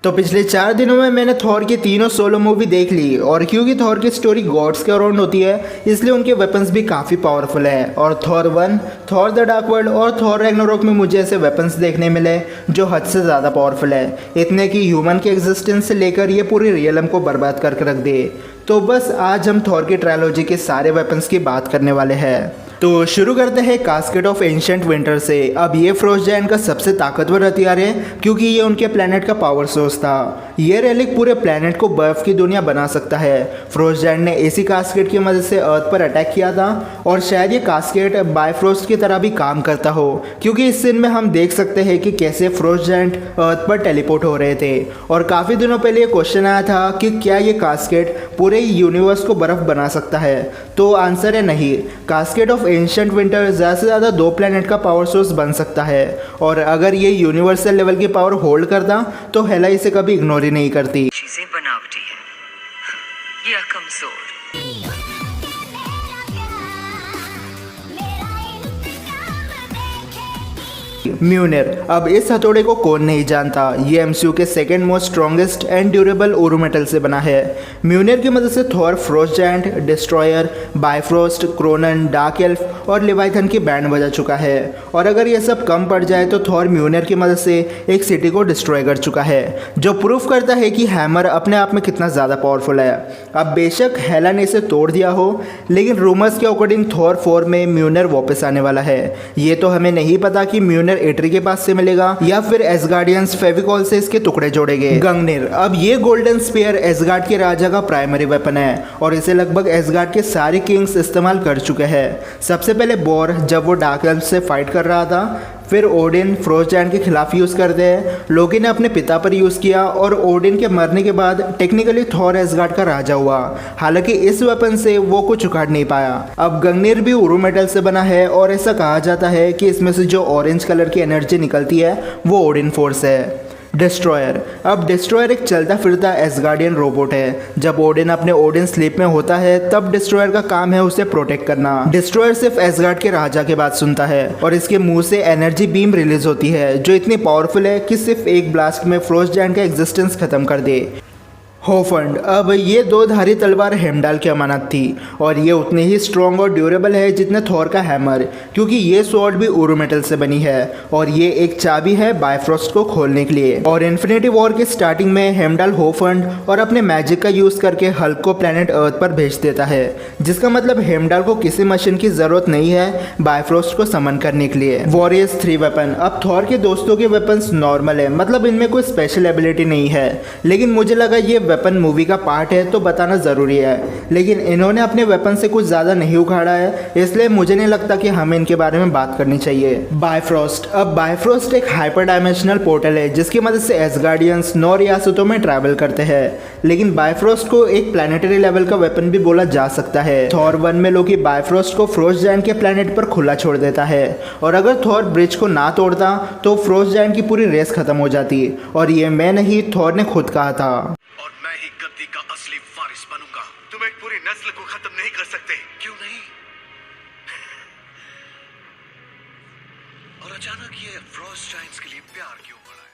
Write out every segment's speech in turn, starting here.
तो पिछले 4 दिनों में मैंने थॉर की तीनों सोलो मूवी देख ली और क्योंकि थॉर की स्टोरी गॉड्स के अराउंड होती है इसलिए उनके वेपन्स भी काफ़ी पावरफुल है। और Thor 1, Thor the dark world और थॉर रैग्नारोक में मुझे ऐसे वेपन्स देखने मिले जो हद से ज़्यादा पावरफुल है, इतने कि ह्यूमन के एग्जिस्टेंस से लेकर ये पूरी रियलम को बर्बाद करके रख दे। तो बस आज हम थॉर की ट्रायलॉजी के सारे वेपन्स की बात करने वाले हैं। तो शुरू करते हैं कास्केट ऑफ एंशिएंट विंटर से। अब ये फ्रोस्ट जायंट का सबसे ताकतवर हथियार है क्योंकि ये उनके प्लेनेट का पावर सोर्स था। ये रेलिक पूरे प्लेनेट को बर्फ की दुनिया बना सकता है। फ्रोस्ट जायंट ने इसी कास्केट की मदद से अर्थ पर अटैक किया था और शायद ये कास्केट बायफ्रोस्ट की तरह भी काम करता हो क्योंकि इस सीन में हम देख सकते हैं कि कैसे फ्रोस्ट जायंट अर्थ पर टेलीपोर्ट हो रहे थे। और काफ़ी दिनों पहले ये क्वेश्चन आया था कि क्या ये कास्केट पूरे यूनिवर्स को बर्फ बना सकता है, तो आंसर है नहीं। कास्केट ऑफ एंशिएंट विंटर ज़्यादा से ज़्यादा 2 प्लैनेट का पावर सोर्स बन सकता है और अगर ये यूनिवर्सल लेवल की पावर होल्ड करता तो हेला इसे कभी इग्नोर ही नहीं करती। चीजें बनावटी है या कमजोर। म्यूनिर, अब इस हथौड़े को कौन नहीं जानता, ये एमसीयू के second most strongest and durable Uru metal से बना है। म्यूनिर की मदद से Thor frost giant, Destroyer, Bifrost, Kronan, dark elf और लेवाइथन की बैंड बजा चुका है। और अगर ये सब कम पड़ जाए तो थॉर म्यूनिर की मदद से एक सिटी को डिस्ट्रॉय कर चुका है, जो प्रूफ करता है कि हैमर अपने आप में कितना ज़्यादा पावरफुल है। अब बेशक हेला ने इसे तोड़ दिया हो, लेकिन रूमर्स के अकॉर्डिंग थॉर 4 में म्यूनिर वापस आने वाला है। ये तो हमें नहीं पता कि म्यूनिर एट्री के पास से मिलेगा या फिर एसगार्डियंस फेविकॉल से इसके टुकड़े जोड़ेंगे। गंगनिर, अब ये गोल्डन स्पीयर एसगार्ड के राजा का प्राइमरी वेपन है और इसे लगभग एसगार्ड के सारे किंग्स इस्तेमाल कर चुके हैं। सबसे पहले बोर, जब वो डार्क एल्फ से फाइट कर रहा था, फिर ओडिन फ्रोस्ट जायंट के खिलाफ यूज़ करते हैं, लोकी ने अपने पिता पर यूज़ किया और ओडिन के मरने के बाद टेक्निकली थॉर एसगार्ड का राजा हुआ। हालांकि इस वेपन से वो कुछ उखाड़ नहीं पाया। अब गंगनिर भी उरू मेटल से बना है और ऐसा कहा जाता है कि इसमें से जो ऑरेंज कलर की एनर्जी निकलती है वो ओडिन फोर्स है। डिस्ट्रॉयर, अब डिस्ट्रॉयर एक चलता फिरता एसगार्डियन रोबोट है। जब ओडिन अपने ओडिन स्लीप में होता है तब डिस्ट्रॉयर का काम है उसे प्रोटेक्ट करना। डिस्ट्रॉयर सिर्फ एसगार्ड के राजा के बात सुनता है और इसके मुंह से एनर्जी बीम रिलीज होती है जो इतनी पावरफुल है कि सिर्फ एक ब्लास्ट में फ्रोस्ट जायंट का एग्जिस्टेंस खत्म कर दे। होफंड, अब ये 2 धारी तलवार हेमडाल की अमानत थी और ये उतनी ही स्ट्रॉन्ग और ड्यूरेबल है जितने थॉर का हैमर, क्योंकि ये स्वॉर्ड भी उरू मेटल से बनी है और ये एक चाबी है बायफ्रोस्ट को खोलने के लिए। और इन्फिनिटी वॉर के स्टार्टिंग में हेमडाल होफंड और अपने मैजिक का यूज़ करके हल्क को प्लेनेट अर्थ पर भेज देता है, जिसका मतलब हेमडाल को किसी मशीन की ज़रूरत नहीं है बायफ्रोस्ट को समन करने के लिए। वॉरियर्स 3 वेपन, अब थॉर के दोस्तों के वेपन्स नॉर्मल है, मतलब इनमें कोई स्पेशल एबिलिटी नहीं है, लेकिन मुझे लगा ये वेपन मूवी का पार्ट है तो बताना ज़रूरी है। लेकिन इन्होंने अपने वेपन से कुछ ज़्यादा नहीं उखाड़ा है, इसलिए मुझे नहीं लगता कि हमें इनके बारे में बात करनी चाहिए। बायफ्रोस्ट, अब बायफ्रोस्ट एक हाइपर डायमेंशनल पोर्टल है जिसकी मदद से एसगार्डियंस 9 रियासतों में ट्रैवल करते हैं, लेकिन बायफ्रोस्ट को एक प्लानिटरी लेवल का वेपन भी बोला जा सकता है। थॉर 1 में लोकी बायफ्रोस्ट को फ्रोस्ट जायंट के प्लेनेट पर खुला छोड़ देता है और अगर थॉर ब्रिज को ना तोड़ता तो फ्रोस्ट जायंट की पूरी रेस खत्म हो जाती। और ये मैं नहीं, थॉर ने खुद कहा था। और मैं ही गद्दी का असली वारिस बनूंगा। तुम एक पूरी नस्ल को खत्म नहीं कर सकते। क्यों नहीं? और अचानक ये फ्रोस्ट जायंट्स के लिए प्यार क्यों बढ़ा है?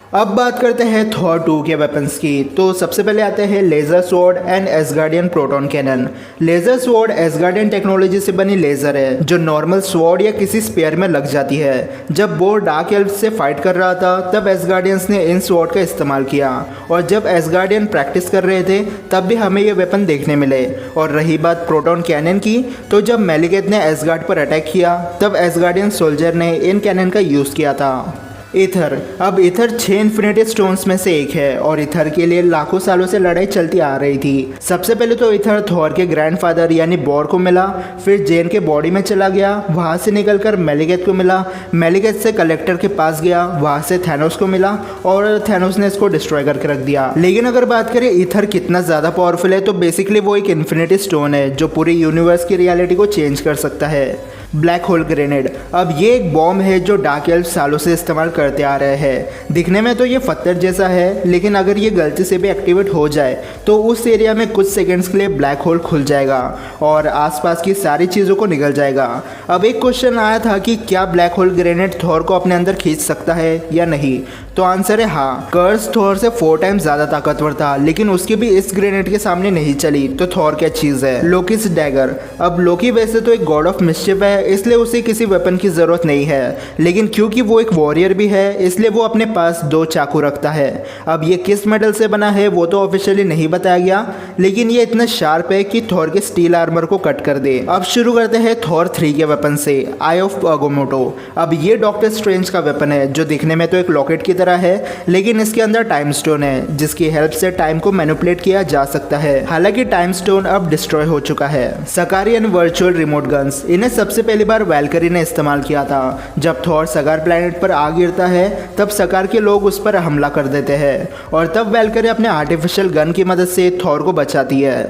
अब बात करते हैं थॉर 2 के वेपन्स की। तो सबसे पहले आते हैं laser sword and Asgardian proton cannon. Laser sword Asgardian technology से बनी लेज़र है जो नॉर्मल स्वॉर्ड या किसी स्पेयर में लग जाती है। जब बोर डार्क एल्फ से फाइट कर रहा था तब एसगार्डियंस ने इन स्वॉर्ड का इस्तेमाल किया और जब एसगार्डियन प्रैक्टिस कर रहे थे तब भी हमें ये वेपन देखने मिले। और रही बात प्रोटॉन कैनन की, तो जब मेलिगेथ ने एसगार्ड पर अटैक किया तब एसगार्डियन सोल्जर ने इन कैनन का यूज़ किया था। ईथर, अब ईथर 6 इन्फिनिटी स्टोन्स में से एक है और ईथर के लिए लाखों सालों से लड़ाई चलती आ रही थी। सबसे पहले तो ईथर थॉर के ग्रैंडफादर यानी बोर को मिला, फिर जेन के बॉडी में चला गया, वहाँ से निकलकर मेलिगेथ को मिला, मेलिगेथ से कलेक्टर के पास गया, वहाँ से थैनोस को मिला और थैनोस ने इसको डिस्ट्रॉय करके रख दिया। लेकिन अगर बात करें ईथर कितना ज़्यादा पावरफुल है तो बेसिकली वो एक इन्फिनिटी स्टोन है जो पूरी यूनिवर्स की रियलिटी को चेंज कर सकता है। Black hole grenade. अब ये एक बॉम्ब है जो डार्क एल्फ सालों से इस्तेमाल करते आ रहे हैं। दिखने में तो ये पत्थर जैसा है, लेकिन अगर ये गलती से भी एक्टिवेट हो जाए तो उस एरिया में कुछ सेकंड्स के लिए ब्लैक होल खुल जाएगा और आसपास की सारी चीज़ों को निगल जाएगा। अब एक क्वेश्चन आया था कि क्या ब्लैक होल ग्रेनेड थॉर को अपने अंदर खींच सकता है या नहीं, तो आंसर है हाँ। कर्स थॉर से 4 टाइम्स ज़्यादा ताकतवर था, लेकिन उसकी भी इस ग्रेनेड के सामने नहीं चली, तो थॉर क्या चीज़ है। लोकीस डैगर। अब लोकी वैसे तो एक गॉड ऑफ मिस्चिफ है, इसलिए उसे किसी वेपन की ज़रूरत नहीं है, लेकिन क्योंकि वो एक वॉरियर भी है इसलिए वो अपने पास 2 चाकू रखता है। अब ये किस मेटल से बना है वो तो ऑफिशियली नहीं बताया गया, लेकिन ये इतना शार्प है कि थॉर के स्टील आर्मर को कट कर दे। अब शुरू करते हैं थॉर 3 के वेपन से, आई ऑफ अगोमोटो। अब ये डॉक्टर स्ट्रेंज का वेपन है जो दिखने में तो एक लॉकेट की तरह है, लेकिन इसके अंदर टाइम स्टोन है जिसकी हेल्प से टाइम को मैनिपुलेट किया जा सकता है। हालांकि टाइम स्टोन अब डिस्ट्रॉय हो चुका है। सकारियन वर्चुअल रिमोट गन्स, इन्हें सबसे पहली बार वैल्करी ने इस्तेमाल किया था। जब थॉर सकार प्लैनेट पर आ गिरता है तब सकार के लोग उस पर हमला कर देते हैं और तब वैल्करी अपने आर्टिफिशियल गन की मदद से थॉर को बचाती है।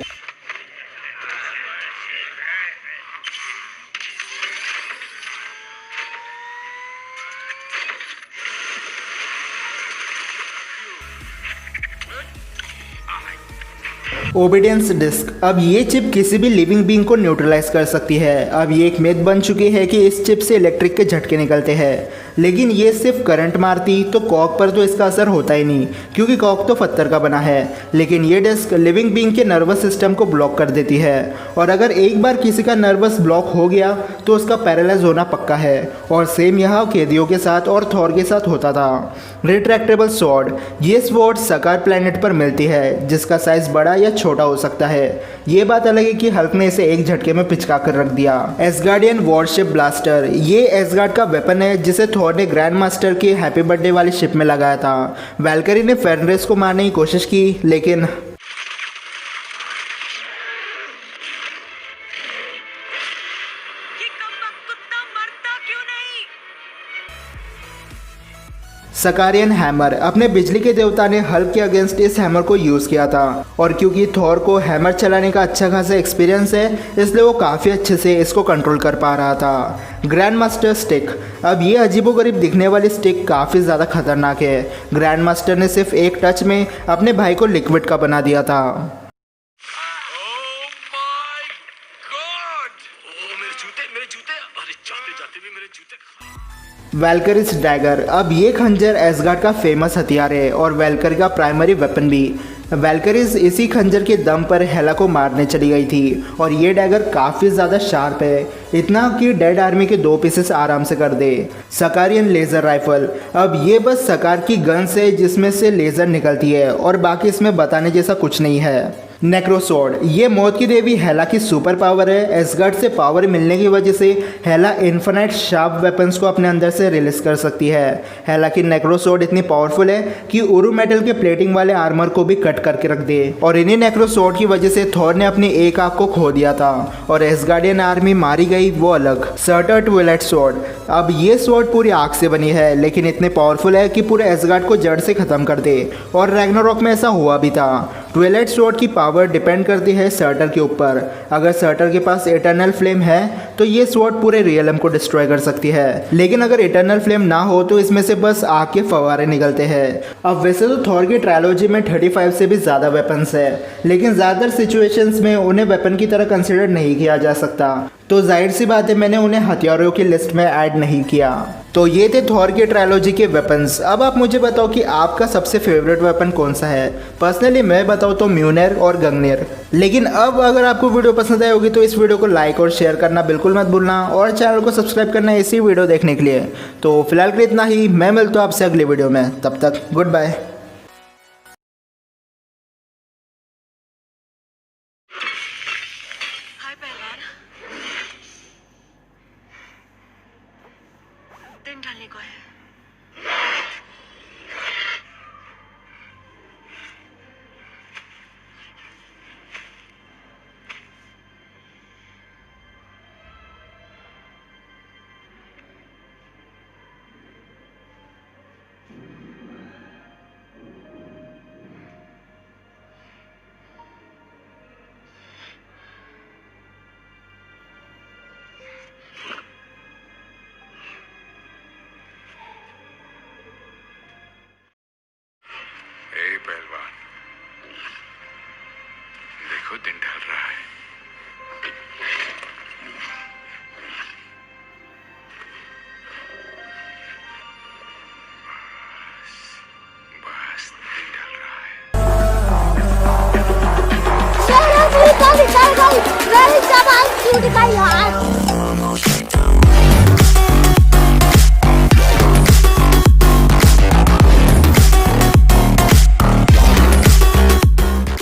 Obedience disc. अब ये चिप किसी भी लिविंग बीइंग को न्यूट्रलाइज कर सकती है। अब ये एक मिथ बन चुकी है कि इस चिप से इलेक्ट्रिक के झटके निकलते हैं, लेकिन ये सिर्फ करंट मारती तो कॉक पर तो इसका असर होता ही नहीं, क्योंकि कॉक तो पत्थर का बना है। लेकिन ये डिस्क लिविंग बीइंग के नर्वस सिस्टम को ब्लॉक कर देती है, और अगर एक बार किसी का नर्वस ब्लॉक हो गया तो उसका पैरालाइज होना पक्का है। और सेम यह कैदियों के साथ और थॉर के साथ होता था। Retractable sword. ये स्वॉर्ड सकार प्लैनेट पर मिलती है, जिसका साइज बड़ा या छोटा हो सकता है। ये बात अलग है कि हल्क ने इसे एक झटके में पिचका कर रख दिया। Asgardian worship blaster. ये एसगार्ड का वेपन है जिसे थॉर ने ग्रैंड मास्टर की हैप्पी बर्थडे वाली शिप में लगाया था। वैल्करी ने फेनरिस को मारने की कोशिश की, लेकिन ये कमबख्त कुत्ता मरता क्यों नहीं? सकारियन हैमर। अपने बिजली के देवता ने हल्क के अगेंस्ट इस हैमर को यूज़ किया था, और क्योंकि थॉर को हैमर चलाने का अच्छा खासा एक्सपीरियंस है इसलिए वो काफ़ी अच्छे से इसको कंट्रोल कर पा रहा था। Grand master stick. अब ये अजीबोगरीब दिखने वाली स्टिक काफ़ी ज़्यादा खतरनाक है। ग्रैंड मास्टर ने सिर्फ एक टच में अपने भाई को लिक्विड का बना दिया था। मेरे जूते, अरे जाते जाते भी मेरे जूते। वैल्करीज डैगर। अब ये खंजर एसगार्ड का फेमस हथियार है और वैल्करी का प्राइमरी वेपन भी। वैल्करीज इसी खंजर के दम पर हेला को मारने चली गई थी, और ये डैगर काफ़ी ज़्यादा शार्प है, इतना कि डेड आर्मी के 2 पीसेस आराम से कर दे। सकारियन लेज़र राइफल। अब ये बस सकार की गन्स है जिसमें से लेज़र निकलती है, और बाकी इसमें बताने जैसा कुछ नहीं है। नेक्रोसोर्ड। ये मौत की देवी हेला की सुपर पावर है। एसगार्ड से पावर मिलने की वजह से हेला इन्फिनाइट शार्प वेपन्स को अपने अंदर से रिलीज कर सकती है। हेला की नेक्रोसोर्ड इतनी पावरफुल है कि उरू मेटल के प्लेटिंग वाले आर्मर को भी कट करके रख दे, और इन्हीं नेक्रोसोर्ड की वजह से थॉर ने अपनी एक आंख को खो दिया था और एसगार्डियन आर्मी मारी गई वो अलग। Shorter Twilight sword. अब ये स्वॉर्ड पूरी आग से बनी है, लेकिन इतने पावरफुल है कि पूरे एसगार्ड को जड़ से खत्म कर दे, और रैग्नारॉक में ऐसा हुआ भी था। ट्विलाइट स्वॉर्ड की पावर डिपेंड करती है सर्टर के ऊपर। अगर सर्टर के पास इटर्नल फ्लेम है तो ये स्वॉर्ड पूरे रियलम को डिस्ट्रॉय कर सकती है, लेकिन अगर इटर्नल फ्लेम ना हो तो इसमें से बस आग के फवारे निकलते हैं। अब वैसे तो थॉर की ट्रायलॉजी में 35 से भी ज़्यादा वेपन्स है, लेकिन ज़्यादातर सिचुएशंस में उन्हें वेपन की तरह कंसिडर नहीं किया जा सकता, तो जाहिर सी बात है मैंने उन्हें हथियारों की लिस्ट में ऐड नहीं किया। तो ये थे थॉर की ट्रायलॉजी के वेपन्स। अब आप मुझे बताओ कि आपका सबसे फेवरेट वेपन कौन सा है। पर्सनली मैं बताऊँ तो म्यूनेर और गंगनेर। लेकिन अब अगर आपको वीडियो पसंद आई होगी तो इस वीडियो को लाइक और शेयर करना बिल्कुल मत भूलना, और चैनल को सब्सक्राइब करना इसी वीडियो देखने के लिए। तो फिलहाल के लिए इतना ही, मैं मिलता हूँ आपसे अगले वीडियो में, तब तक गुड बाय। हाय पहलवान, दिन ढलने को है। देखो दिन ढल रहा है। बस दिन ढल रहा है। Shut up, you got it, got it. Where is the man? You got it.